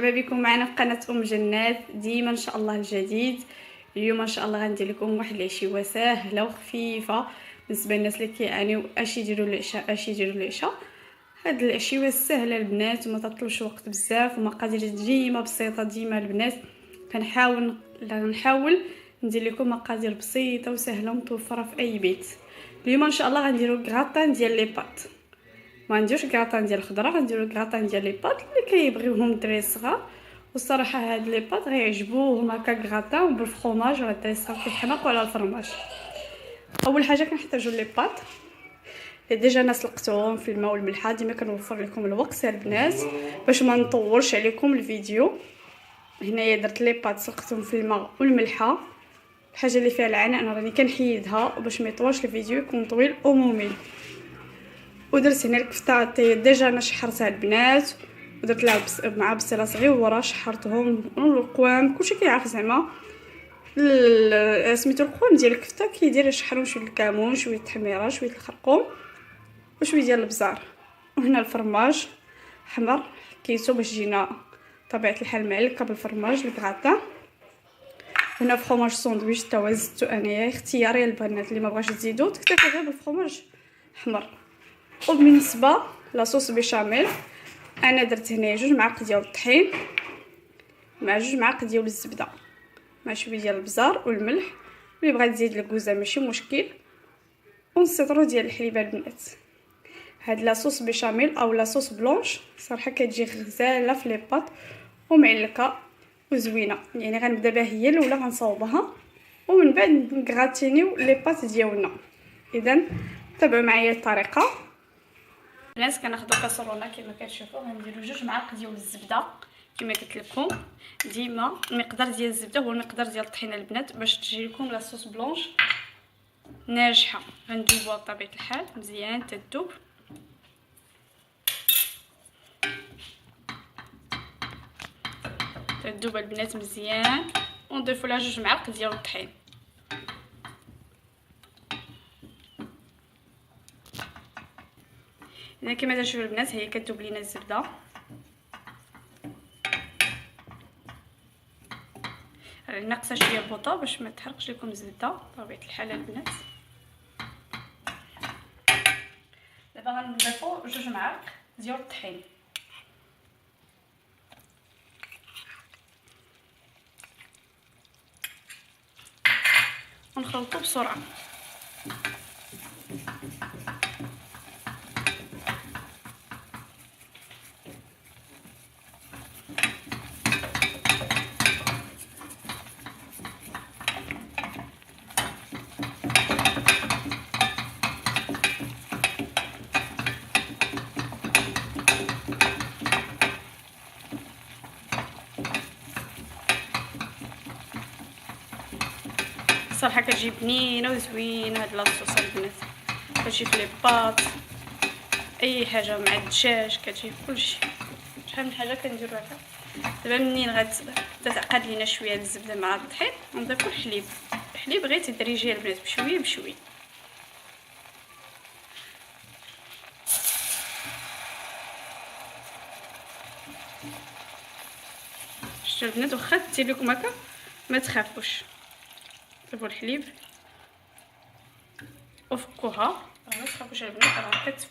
مرحبا بكم معنا في قناه جنات. ديما ان شاء الله الجديد. اليوم ان شاء الله غندير لكم واحد العشيوه ساهله وخفيفه بالنسبه للناس اللي كيعانيو اش يديروا العشاء. هاد العشيوه السهله البنات وما تطلبش وقت بزاف ومقادير ديما بسيطه. ديما البنات كنحاول ندير لكم مقادير بسيطه وسهله ومتوفره في اي بيت. اليوم ان شاء الله غنديروا كراطان ديال لي بات. ما نديروش كراطان ديال الخضره، غنديرو كراطان ديال لي بات اللي كيبغيوهم الدراري الصغار. والصراحه هاد لي بات غيعجبوهم هكا كراطان بالفرماج ولا الدراري الصغار كيحماقوا على الفرماج. اول حاجه كنحتاجو لي بات اللي ديجا انا سلقتهم في الماء والملحه. ديما كنوفر لكم الوقت يا البنات باش ما نطولش عليكم الفيديو. هنايا درت لي بات سلقتهم في الماء والملحه. الحاجه اللي فيها العناء انا راني كنحيدها باش ما يطولش الفيديو يكون طويل وممل. ودرت هنا الكفته ديجا انا شحرتها البنات ودرت لها مع بصله صغيره شحرتهم والقوام كلشي كيعرف زعما سميتو القوام ديال الكفته كيدير شحروا شويه الكمون شويه التحميره شويه الخرقوم وشويه ديال البزار. وهنا الفرماج حمر كيسو باش جينا طبيعه الحال معلكه بالفرماج الكراطان. هنا فرماج ساندويتش تا هو زدتو انايا اختياري البنات اللي ما بغاش تزيدو تكتفي غير بالفرماج حمر. وبالنسبه لاصوص بيشاميل انا درت هنا 2 معالق ديال الطحين مع 2 معالق ديال الزبده مع شويه ديال البزار والملح. اللي بغات تزيد الكوزه ماشي مشكل ونسيطرو ديال الحليب البنات. هاد لاصوص بيشاميل او لاصوص بلونش صراحه كتجي غزاله في لي بات ومعلكه وزوينه. يعني غنبدا بها هي الاولى غنصاوبها ومن بعد نغراتينيو لي بات ديالنا. اذا تابعوا معايا الطريقه. الناس كناخذوا كاسرونه كما كتشوفوا غنديروا 2 معالق ديال الزبده كما قلت لكم. ديما المقدار ديال الزبده هو المقدار ديال الطحينه البنات باش تجي لكم لاصوص بلونش ناجحه. غندوبوها بطبيعه الحال مزيان تذوب. تذوب البنات مزيان ونضيفوا لها 2 معالق ديال الطحين. اذا كما تشوفوا البنات هي كتذوب لينا الزبده. ناقصه شويه البوطه باش ما تحرقش لكم الزبده بطبيعه الحال البنات. دابا غنضيفوا 2 معالق ديال الطحين ونخلطوا بسرعه. صراحه كتجي بنينه وزوينه هاد لاصوص البنات. كتجي في لي باط اي حاجه مع الدجاج كتجي كلشي. شحال من حاجه كنديرو هكا. دابا منين غتعقد لينا شويه الزبده مع الطحين نضيفو الحليب غير تدريجيا البنات بشويه بشويه. شفتوا البنات واخا دير لكم هكا ما تخافوش. ضيفوا الحليب وفكوها راه ما تخافوش البنات راه كتفك.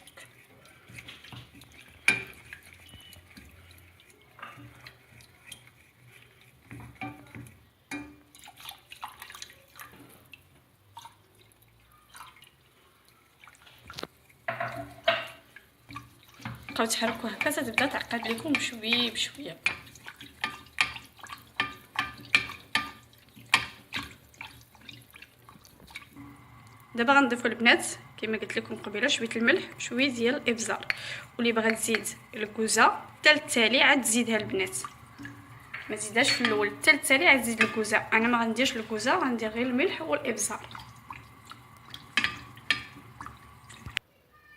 بقاو تحركوا هكا تبدا تعقد لكم بشويه بشويه. دابا غنضيفوا البنات كما قلت لكم قبيله شويه الملح شويه ديال الابزار. واللي بغا تزيد الكوزه حتى التالي عاد تزيدها البنات ما تزيدهاش في الاول حتى التالي عاد تزيد الكوزه. انا ما غنديرش الكوزه غندير غير الملح والابزار.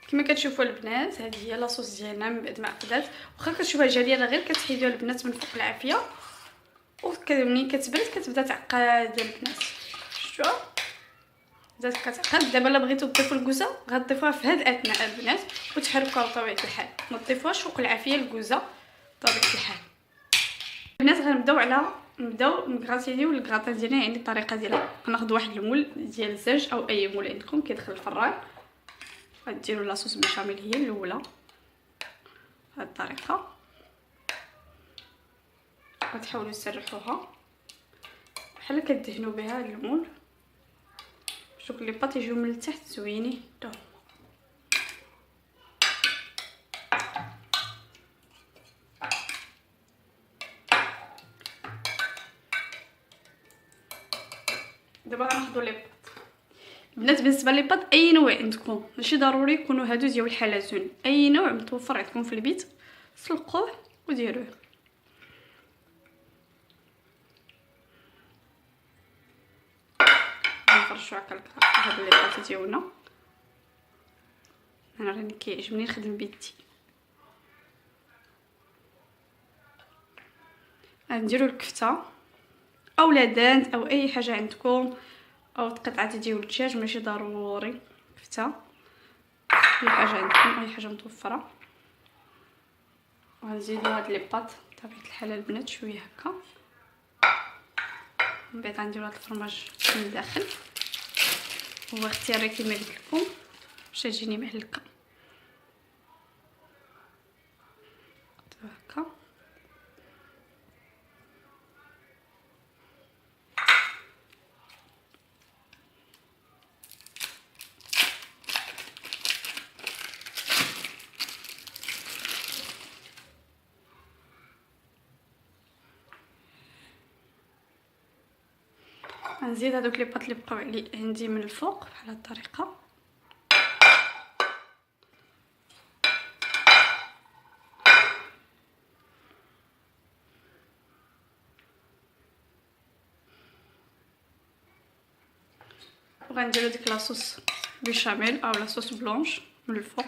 كما كتشوفوا البنات هذه هي لاصوص ديالنا من بعد ما عقدات. واخا كتشوفوها جاريه راه غير كتحيدوها البنات من فوق العافيه ومنين كتبرد كتبدا تعقد البنات. شفتوا بدات كتعقد. دابا الا بغيتو تضيفوا الكوزه غتضيفوها في هذا الاثناء البنات وتحركوها بطبيعه الحال. ما تضيفوهاش فوق العافيه الكوزه بطبيعه الحال. البنات نبداو نغراتينيو الكراطه ديالنا، يعني الطريقه ديالها. غناخذ واحد المول ديال الزاج او اي مول عندكم كيدخل الفران، غديروا لاصوص بشاميل هي الاولى بهذه الطريقه، غتحاولوا تسرحوها بحال كدهنوا بها المول باش دوك لي باط يجيو من التحت زوينين. دابا غناخذوا لي باط. البنات بالنسبه لي باط اي نوع عندكم، ماشي ضروري يكونوا هادو ديال الحلزون، اي نوع متوفر عندكم في البيت سلقوه وديروه. نفرشوا هكا هاد لي باط ديالنا. انا راني كيعجبني نخدم بيدي. غنديروا الكفته او لادانت او اي حاجه عندكم، او قطعه ديال الدجاج، ماشي ضروري كفته، اي حاجه عندكم اي حاجه متوفره. وغنزيدوا هاد لي باط بطبيعه الحال البنات شويه هكا، من بعد غنديروا هاد الفرماج من الداخل. هو اختياري كما قلت لكم باش تجيني مهلكه هكا. غنزيد هذوك لي باط اللي بقاو لي عندي من الفوق بحال هاد الطريقه. وغنديروا ديك لاصوص بيشاميل او لاصوص بلونش من الفوق.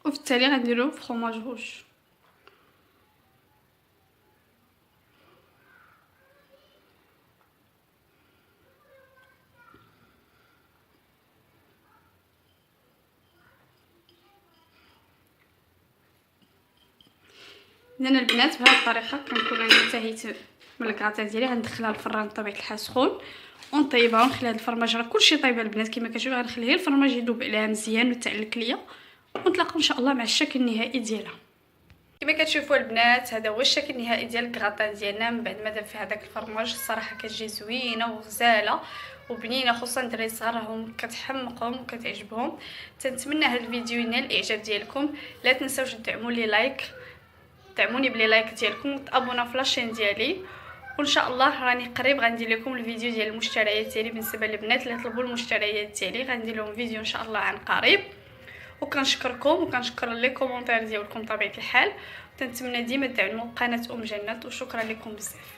وفي التالي غنديروا فرomاج روج. اذا البنات بهذه الطريقه كنكون انا انتهيت من الكراطه ديالي. غندخلها للفران بطبيعه الحال سخون ونطيبها ونخليها الفرماج. راه كلشي طايبه البنات كما كتشوفوا. غنخليه الفرماج يذوب عليها مزيان وتعلك ليا، ونتلاقاو ان شاء الله مع الشكل النهائي ديالها. كما كتشوفوا البنات هذا هو الشكل النهائي ديال الكراطه ديالنا من بعد ما داب فيها داك الفرماج. الصراحه كتجي زوينه وغزاله وبنينه، خصوصا الدراري الصغار راهم كتحمقهم وكتعجبهم. تنتمنى هذا الفيديو ينال الاعجاب ديالكم. لا تنساوش دعموا لي لايك، دعموني بلي لايك ديالكم وتابونا في لاشين ديالي. وان شاء الله راني قريب غندير لكم الفيديو ديال المشتريات ديالي. بالنسبه للبنات اللي طلبوا المشتريات ديالي غندير لهم فيديو ان شاء الله عن قريب. وكنشكركم وكنشكر لي كومونتير ديالكم بطبيعه الحال. تنتمنى ديما تدعموا قناه جنات، وشكرا لكم بزاف.